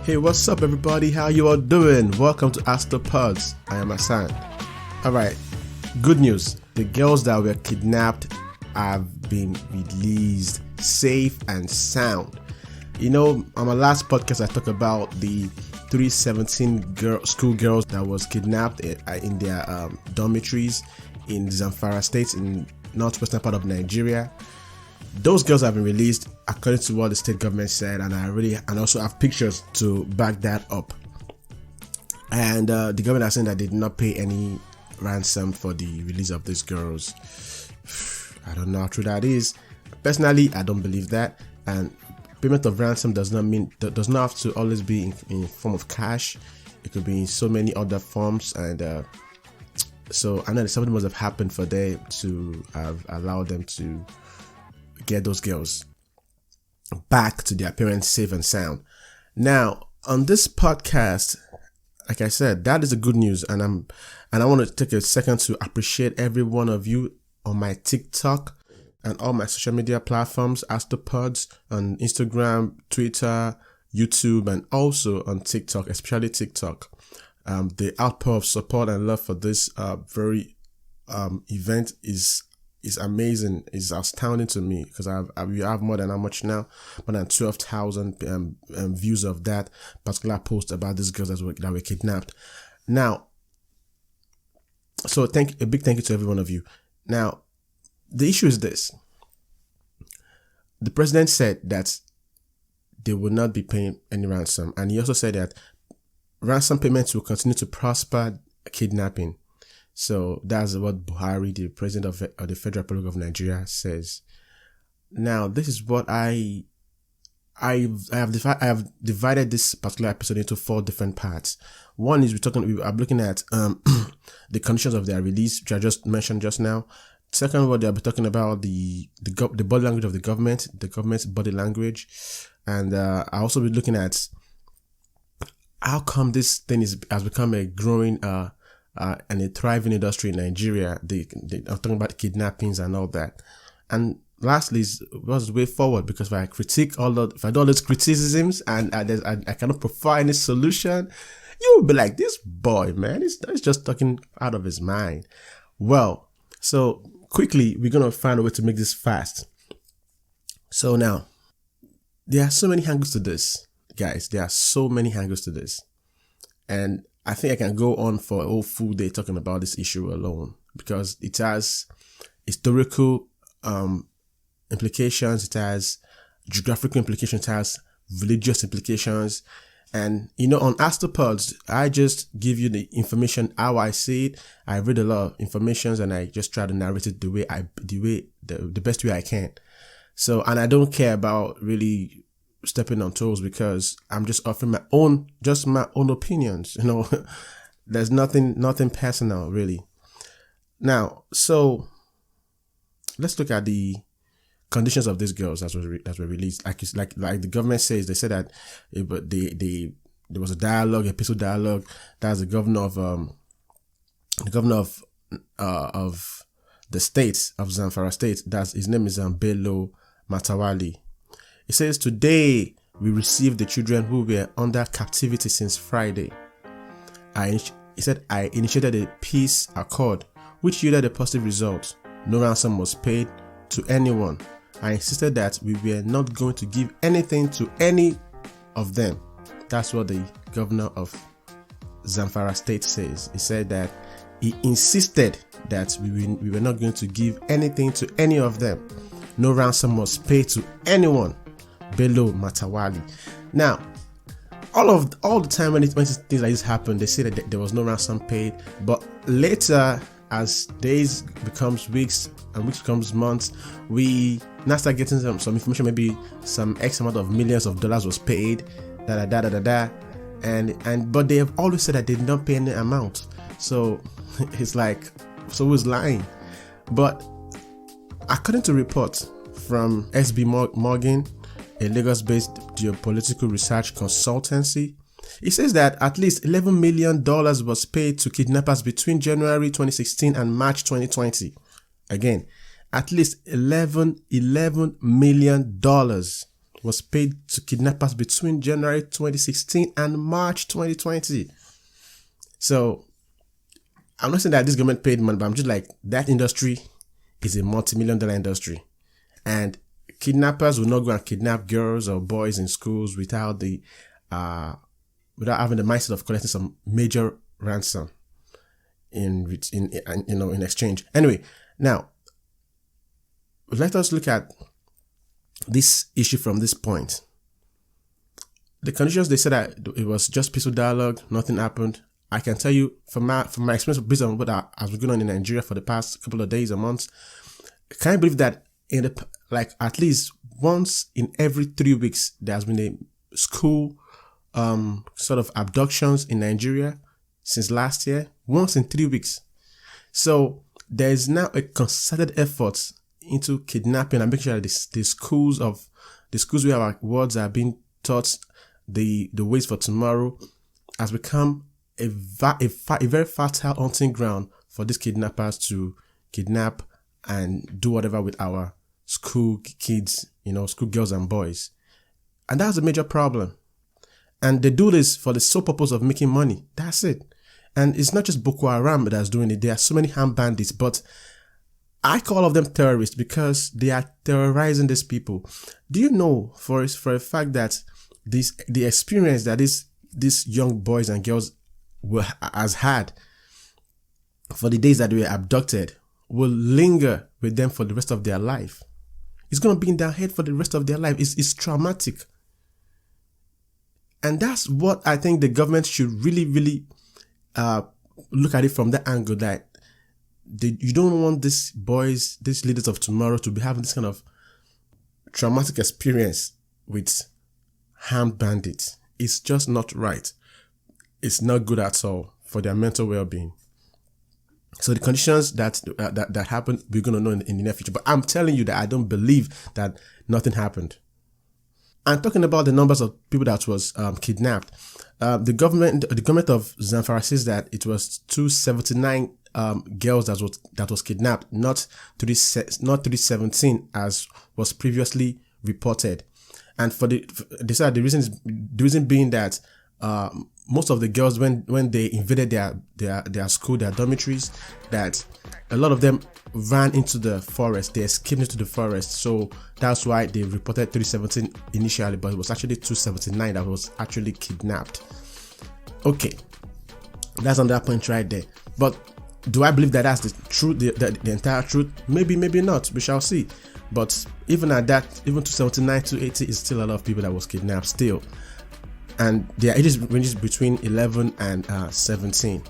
Hey, what's up everybody? How you all doing? Welcome to Pods. I am Hassan. Alright, good news. The girls that were kidnapped have been released safe and sound. You know, on my last podcast I talked about the 317 schoolgirls that was kidnapped in their dormitories in Zamfara state in northwestern part of Nigeria. Those girls have been released according to what the state government said, and I also have pictures to back that up. And the government has said that they did not pay any ransom for the release of these girls. I don't know how true that is. Personally, I don't believe that. And payment of ransom does not have to always be in form of cash. It could be in so many other forms, and so I know that something must have happened for them to have allowed them to get those girls back to their parents safe and sound. Now, on this podcast, like I said, that is the good news, and I want to take a second to appreciate every one of you on my TikTok and all my social media platforms, Pods, on Instagram, Twitter, YouTube, and also on TikTok, especially TikTok. The outpour of support and love for this very event is amazing. It's astounding to me because we have more than how much now? More than 12,000 views of that particular post about these girls that were kidnapped. Now, so a big thank you to every one of you. Now, the issue is this. The president said that they will not be paying any ransom, and he also said that ransom payments will continue to prosper kidnapping. So that's what Buhari, the president of the Federal Republic of Nigeria, says. Now, this is what I have divided this particular episode into 4 different parts. One is I'm looking at the conditions of their release, which I just mentioned just now. Second one, I'll be talking about the body language of the government's body language, and I'll also be looking at how come this thing has become a growing and a thriving industry in Nigeria. I'm talking about kidnappings and all that. And lastly, what's the way forward? Because if I do all those criticisms and I cannot provide any solution, you will be like, this boy, man, he's just talking out of his mind. Well, so quickly, we're going to find a way to make this fast. So now, there are so many angles to this, guys. There are so many angles to this. And I think I can go on for a whole full day talking about this issue alone because it has historical implications, it has geographical implications, it has religious implications. And, you know, on Pods, I just give you the information how I see it. I read a lot of information and I just try to narrate it the best way I can. So, and I don't care about really stepping on toes because I'm just offering my own opinions. You know, there's nothing personal really. Now, so let's look at the conditions of these girls that were released. Like the government says, they said that there was a peaceful dialogue. That's the governor of the state of Zamfara state. His name is Bello Matawali. It says, today we received the children who were under captivity since Friday. I initiated a peace accord, which yielded a positive result. No ransom was paid to anyone. I insisted that we were not going to give anything to any of them. That's what the governor of Zamfara state says. He said that he insisted that we were not going to give anything to any of them. No ransom was paid to anyone. Bello Matawali. Now, all the time when things like this happen, they say that there was no ransom paid. But later, as days becomes weeks and weeks becomes months, we now start getting some information. Maybe some X amount of millions of dollars was paid. But they have always said that they did not pay any amount. So it's like, so who's lying? But according to reports from SB Morgan, a Lagos-based geopolitical research consultancy, it says that at least $11 million was paid to kidnappers between January 2016 and March 2020. Again, at least $11 million was paid to kidnappers between January 2016 and March 2020. So I'm not saying that this government paid money, but I'm just like, that industry is a multi-million-dollar industry. And kidnappers will not go and kidnap girls or boys in schools without having the mindset of collecting some major ransom in exchange. Anyway, now let us look at this issue from this point. The conditions, they said that it was just peaceful dialogue, nothing happened. I can tell you from my experience based on what has been going on in Nigeria for the past couple of days or months, can I believe that at least once in every 3 weeks there has been a school sort of abductions in Nigeria since last year, once in 3 weeks. So there is now a concerted effort into kidnapping and making sure that the schools where our words are being taught, the ways for tomorrow, has become a very fertile hunting ground for these kidnappers to kidnap and do whatever with our school kids, school girls and boys. And that's a major problem. And they do this for the sole purpose of making money. That's it. And it's not just Boko Haram that's doing it. There are so many armed bandits, but I call all of them terrorists because they are terrorizing these people. Do you know for a fact that the experience that these young boys and girls has had for the days that they were abducted will linger with them for the rest of their life? It's going to be in their head for the rest of their life. It's traumatic. And that's what I think the government should really, really look at it from that angle, that you don't want these boys, these leaders of tomorrow, to be having this kind of traumatic experience with armed bandits. It's just not right. It's not good at all for their mental well-being. So the conditions that happened, we're going to know in the near future. But I'm telling you that I don't believe that nothing happened. And talking about the numbers of people that was kidnapped, the government of Zamfara says that it was 279 girls that was kidnapped, not 317 as was previously reported. And they said the reason being that most of the girls, when they invaded their school, their dormitories, that a lot of them ran into the forest. They escaped into the forest. So that's why they reported 317 initially, but it was actually 279 that was actually kidnapped. Okay, that's on that point right there. But do I believe that that's the truth, the entire truth? Maybe, maybe not. We shall see. But even at that, even 279, 280 is still a lot of people that was kidnapped still. And their ages ranges between 11 and 17.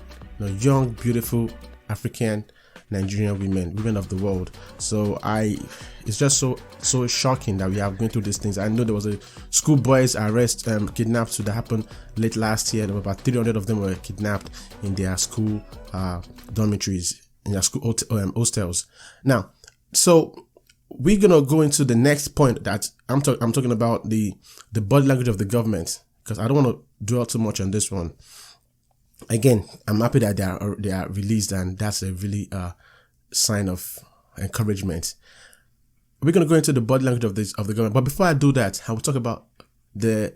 Young, beautiful African Nigerian women of the world. So it's just so shocking that we have been through these things. I know there was a schoolboys arrest, kidnapped that happened late last year. There were about 300 of them were kidnapped in their school dormitories, in their school hostels. Now, so we're gonna go into the next point that I'm talking about, the body language of the government, because I don't want to dwell too much on this one. Again, I'm happy that they are released, and that's a really sign of encouragement. We're gonna go into the body language of the government, but before I do that, I will talk about the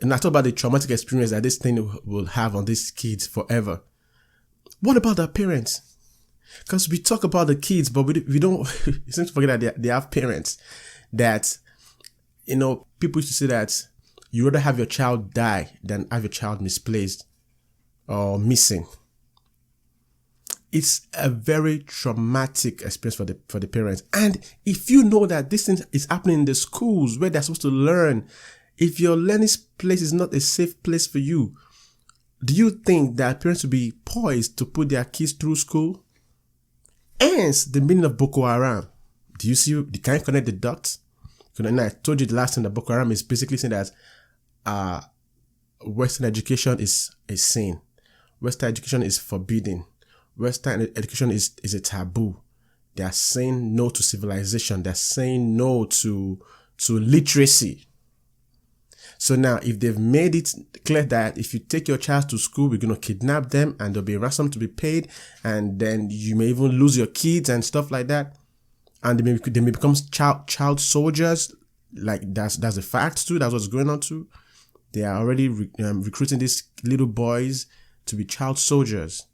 traumatic experience that this thing will have on these kids forever. What about their parents? Because we talk about the kids, but we don't. We seem to forget that they have parents. That people used to say that you rather have your child die than have your child misplaced or missing. It's a very traumatic experience for the parents. And if you know that this thing is happening in the schools where they're supposed to learn, if your learning place is not a safe place for you, do you think that parents will be poised to put their kids through school? Hence the meaning of Boko Haram. Do you see? Can you connect the dots? I told you the last time that Boko Haram is basically saying that Western education is a sin. Western education is forbidden. Western education is a taboo. They are saying no to civilization. They're saying no to literacy. So now, if they've made it clear that if you take your child to school, we're going to kidnap them and there'll be a ransom to be paid, and then you may even lose your kids and stuff like that, and they may become child soldiers, like that's the fact too. That's what's going on too. They are already recruiting these little boys to be child soldiers.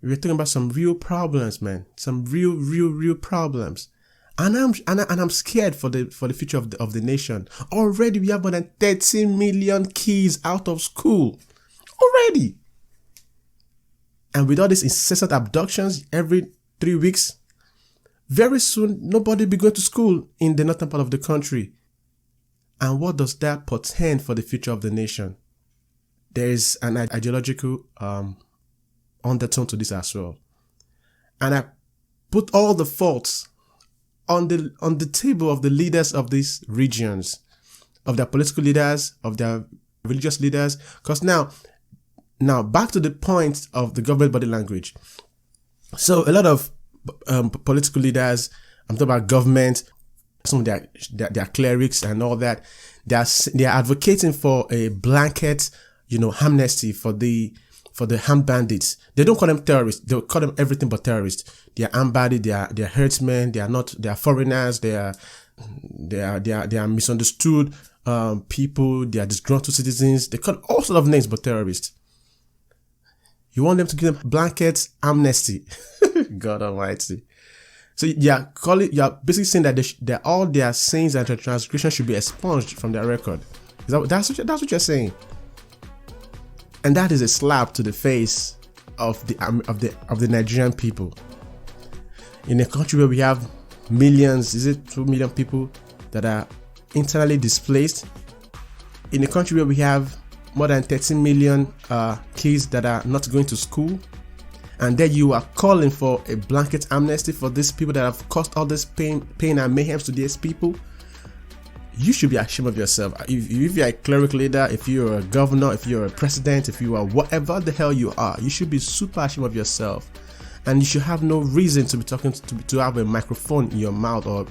We're talking about some real problems, man. Some real problems. And I'm scared for the future of the nation. Already we have more than 13 million kids out of school. Already. And with all these incessant abductions every 3 weeks, very soon nobody will be going to school in the northern part of the country. And what does that portend for the future of the nation? There is an ideological undertone to this as well. And I put all the faults on the table of the leaders of these regions, of their political leaders, of their religious leaders. Because now back to the point of the government body language. So a lot of political leaders, I'm talking about government, some of their clerics and all that, they are advocating for a blanket, amnesty for the armed bandits. They don't call them terrorists. They call them everything but terrorists. They are armed bandits. They are herdsmen. They are foreigners. They are misunderstood people. They are disgruntled citizens. They call all sorts of names but terrorists. You want them to give them blanket amnesty. God Almighty. So you're basically saying that all their sins and transgressions should be expunged from their record. That's what you're saying. And that is a slap to the face of the Nigerian people. In a country where we have millions, is it 2 million people that are internally displaced? In a country where we have more than 13 million kids that are not going to school, and then you are calling for a blanket amnesty for these people that have caused all this pain and mayhem to these people, you should be ashamed of yourself. If you're a cleric leader, if you're a governor, if you're a president, if you are whatever the hell you are, you should be super ashamed of yourself. And you should have no reason to be talking to have a microphone in your mouth or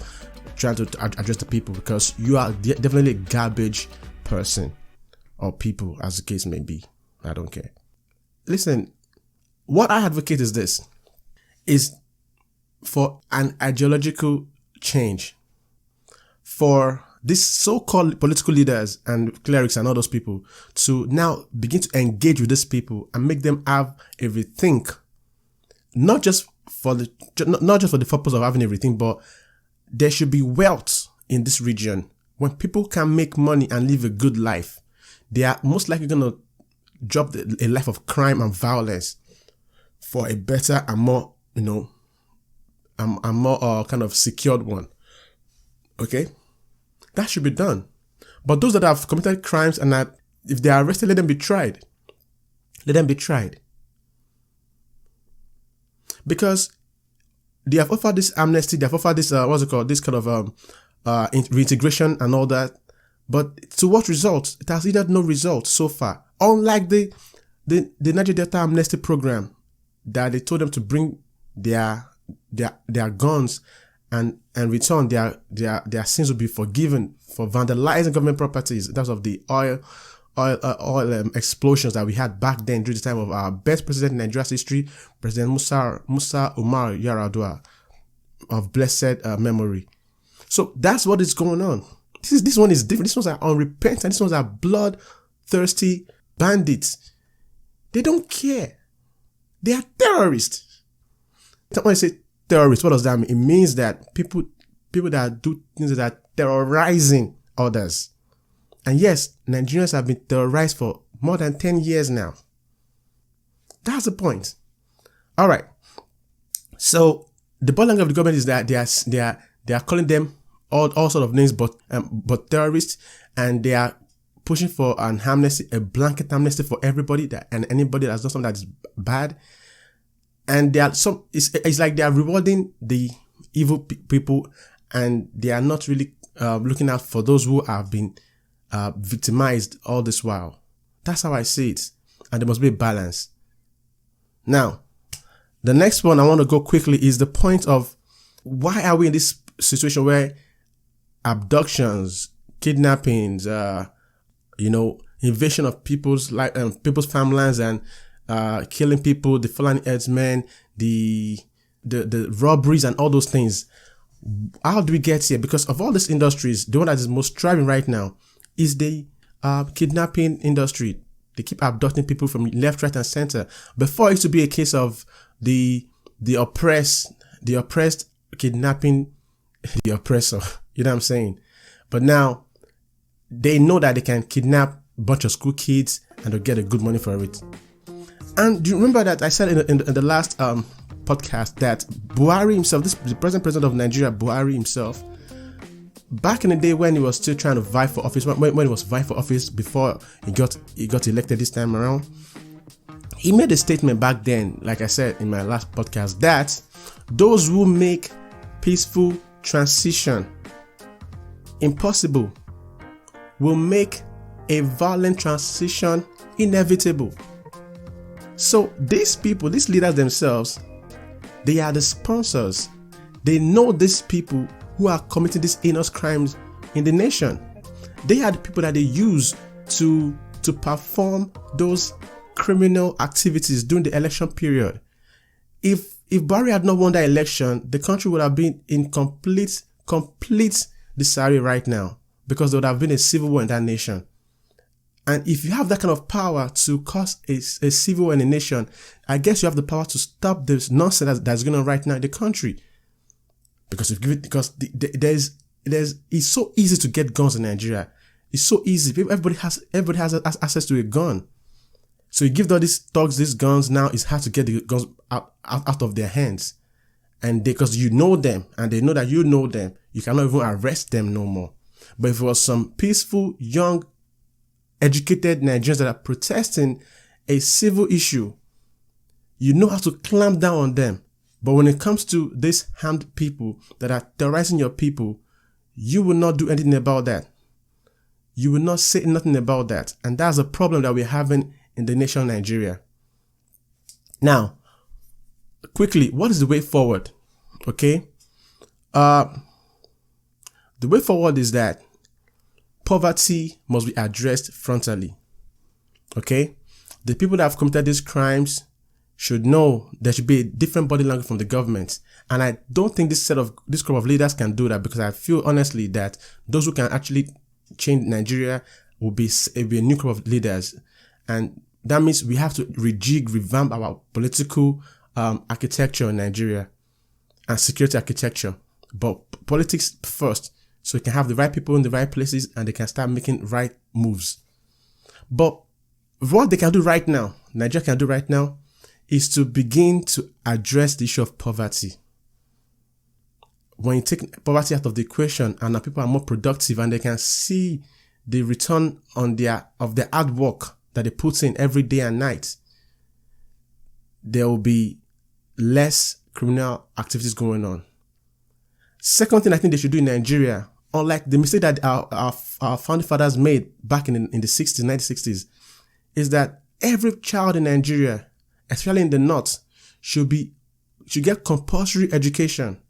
trying to address the people, because you are definitely a garbage person or people, as the case may be. I don't care. Listen, what I advocate is for an ideological change, for these so-called political leaders and clerics and all those people to now begin to engage with these people and make them have a rethink, not just for the purpose of having everything, but there should be wealth in this region. When people can make money and live a good life, they are most likely going to drop a life of crime and violence for a better and more, kind of secured one. Okay? That should be done. But those that have committed crimes and that, if they are arrested, let them be tried. Let them be tried. Because they have offered this amnesty, they have offered this, this kind of reintegration and all that. But to what result? It has either no result so far. Unlike the Niger Delta amnesty program, that they told them to bring their guns and return, their sins will be forgiven for vandalizing government properties. That's of the oil explosions that we had back then during the time of our best president in Nigeria's history, President Musa Umar Yar'Adua, of blessed memory. So that's what is going on. This one is different. These ones are unrepentant. These ones are bloodthirsty bandits. They don't care. They are terrorists. When I say terrorists, what does that mean? It means that people that do things that are terrorizing others. And yes, Nigerians have been terrorized for more than 10 years now. That's the point. All right. So the bottom line of the government is that they are calling them all sort of names, but terrorists, and they are pushing for an amnesty, a blanket amnesty for everybody and anybody that's done something that is bad. And it's like they are rewarding the evil people, and they are not really looking out for those who have been victimized all this while. That's how I see it. And there must be a balance. Now, the next one I want to go quickly is the point of why are we in this situation where abductions, kidnappings, invasion of people's farmlands and killing people, the Fulani herdsmen, the robberies and all those things. How do we get here? Because of all these industries, the one that is most thriving right now is the kidnapping industry. They keep abducting people from left, right, and center. Before, it used to be a case of the oppressed kidnapping the oppressor. You know what I'm saying? But now they know that they can kidnap a bunch of school kids and they'll get a good money for it. And do you remember that I said in the last podcast that Buhari himself, the present president of Nigeria, Buhari himself, back in the day when he was still trying to vie for office, when he was vying for office before he got elected this time around, he made a statement back then, like I said in my last podcast, that those who make peaceful transition impossible will make a violent transition inevitable. So these people, these leaders themselves, they are the sponsors. They know these people who are committing these heinous crimes in the nation. They are the people that they use to perform those criminal activities during the election period. If Buhari had not won that election, the country would have been in complete disarray right now, because there would have been a civil war in that nation. And if you have that kind of power to cause a civil war in a nation, I guess you have the power to stop this nonsense that's going on right now in the country. Because it's so easy to get guns in Nigeria. It's so easy. Everybody has access to a gun. So you give all these thugs these guns, now it's hard to get the guns out of their hands. And because you know them and they know that you know them, you cannot even arrest them no more. But if it was some peaceful, young, educated Nigerians that are protesting a civil issue, you know how to clamp down on them. But when it comes to these harmed people that are terrorizing your people, you will not do anything about that. You will not say nothing about that. And that's a problem that we're having in the nation of Nigeria. Now, quickly, what is the way forward? Okay? The way forward is that poverty must be addressed frontally. Okay? The people that have committed these crimes should know there should be a different body language from the government. And I don't think this group of leaders can do that, because I feel honestly that those who can actually change Nigeria will be a new group of leaders. And that means we have to revamp our political architecture in Nigeria and security architecture. But politics first, so we can have the right people in the right places and they can start making right moves. But what they can do right now, Nigeria can do right now, is to begin to address the issue of poverty. When you take poverty out of the equation and now people are more productive and they can see the return of their hard work that they put in every day and night, there will be less criminal activities going on. Second thing I think they should do in Nigeria, unlike the mistake that our founding fathers made back in the 60s, 1960s, is that every child in Nigeria, especially in the north, should get compulsory education.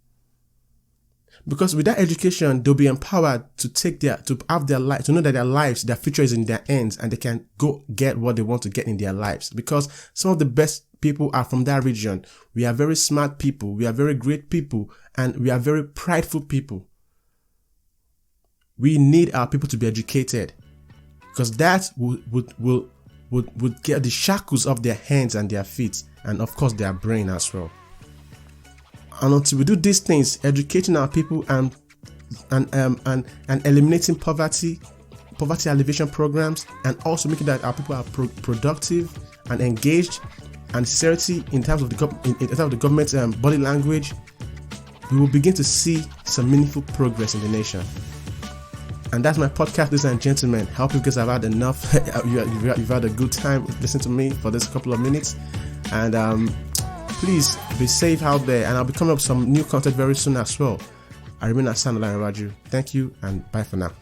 Because with that education, they'll be empowered to have their life, to know that their lives, their future is in their hands, and they can go get what they want to get in their lives. Because some of the best people are from that region. We are very smart people, we are very great people, and we are very prideful people. We need our people to be educated, because that would get the shackles off their hands and their feet, and of course their brain as well. And until we do these things, educating our people and eliminating poverty alleviation programs, and also making that our people are productive and engaged and sincerity in terms of the government's body language, we will begin to see some meaningful progress in the nation. And that's my podcast, ladies and gentlemen. I hope you guys have had enough. You've had a good time listening to me for this couple of minutes. And please be safe out there. And I'll be coming up with some new content very soon as well. I remain Hassan Raju. Thank you and bye for now.